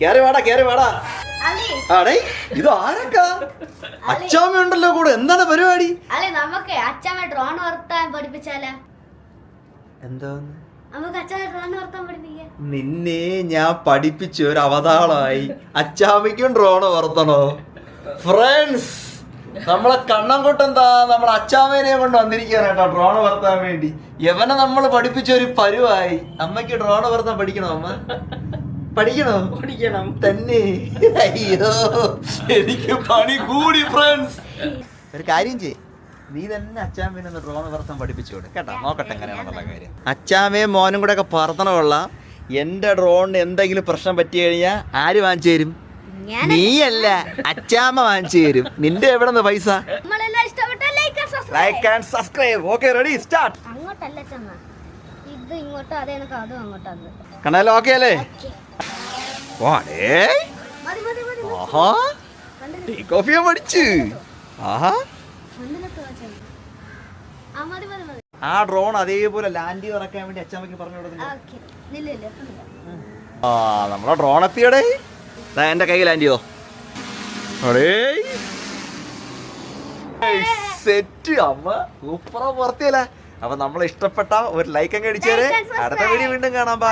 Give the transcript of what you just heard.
കേറി വാടാ. ആടേ ഇത് ആരൊക്കെ? അച്ചാമ്മ ഉണ്ടല്ലോ കൂടെ. എന്താണ് പരിപാടി? നമുക്ക് അച്ചാമ്മ ഡ്രോൺ വർത്താൻ പഠിപ്പിച്ചാലോ? എന്താന്ന്? നമുക്ക് അച്ചാമ്മ ഡ്രോൺ വർത്താൻ പഠിപ്പിക്കാം. നിന്നെ ഞാൻ പഠിപ്പിച്ച ഒരു അവതാളമായി. അച്ചാമ്മയ്ക്കും ഡ്രോണ് വർത്തണോ? ഫ്രണ്ട്സ്, നമ്മളെ കണ്ണൻകുട്ടെന്താ നമ്മളെ അച്ചാമ്മേനെ കൊണ്ട് വന്നിരിക്കുകയാണ് കേട്ടോ ഡ്രോണ് വർത്താൻ വേണ്ടി. യവനെ നമ്മൾ പഠിപ്പിച്ച ഒരു പരുവായി. അമ്മയ്ക്ക് ഡ്രോണ് വർത്താൻ പഠിക്കണോ? അമ്മ പഠിക്കണം തന്നെ. അയ്യോ എനിക്ക് പണി കൂടി. ഫ്രണ്ട്സ്, ഒരു കാര്യം ചെയ്യ്, നീ തന്നെ അച്ചാമ്മേനെ ഒന്ന് ഡ്രോൺ പറത്താൻ പഠിപ്പിച്ചോട് കേട്ടോ. നോക്കട്ടെ എങ്ങനെയാണെന്നുള്ള കാര്യം. അച്ചാമ്മയും മോനും കൂടെ ഒക്കെ പറത്തണമുള്ള. എന്റെ ഡ്രോണിന് എന്തെങ്കിലും പ്രശ്നം പറ്റി കഴിഞ്ഞാൽ ആര് വാങ്ങിച്ചു തരും? നീയല്ല, അച്ചാമ്മ വാങ്ങിച്ചു തരും. നിന്റെ എവിടെ നിന്ന് പൈസ? Like and subscribe. Okay, ready, start. കണ്ടാലോ? ഓക്കെ അല്ലേ? ആഹാ, ടേക്ക് ഓഫ് ചെയ്യാൻ പഠിച്ചു. ആഹാ, ആ ഡ്രോൺ അതേപോലെ ലാൻഡ് ചെയ്ത് ഇറക്കാൻ വേണ്ടി അച്ചാമ്മക്ക് പറഞ്ഞു കൊടുത്തില്ല. ആ, നമ്മളെ ഡ്രോൺ എത്തിയടേ. എന്റെ കൈ ലാൻഡ് ചെയ്തോ. സെറ്റ് അമ്മ, സൂപ്പറാ പുറത്തിയല്ലേ. അപ്പൊ നമ്മളെ ഇഷ്ടപ്പെട്ട ഒരു ലൈക്ക് അങ്ങ് അടിച്ചേരെ. അടുത്ത വീഡിയോ വീണ്ടും കാണാം.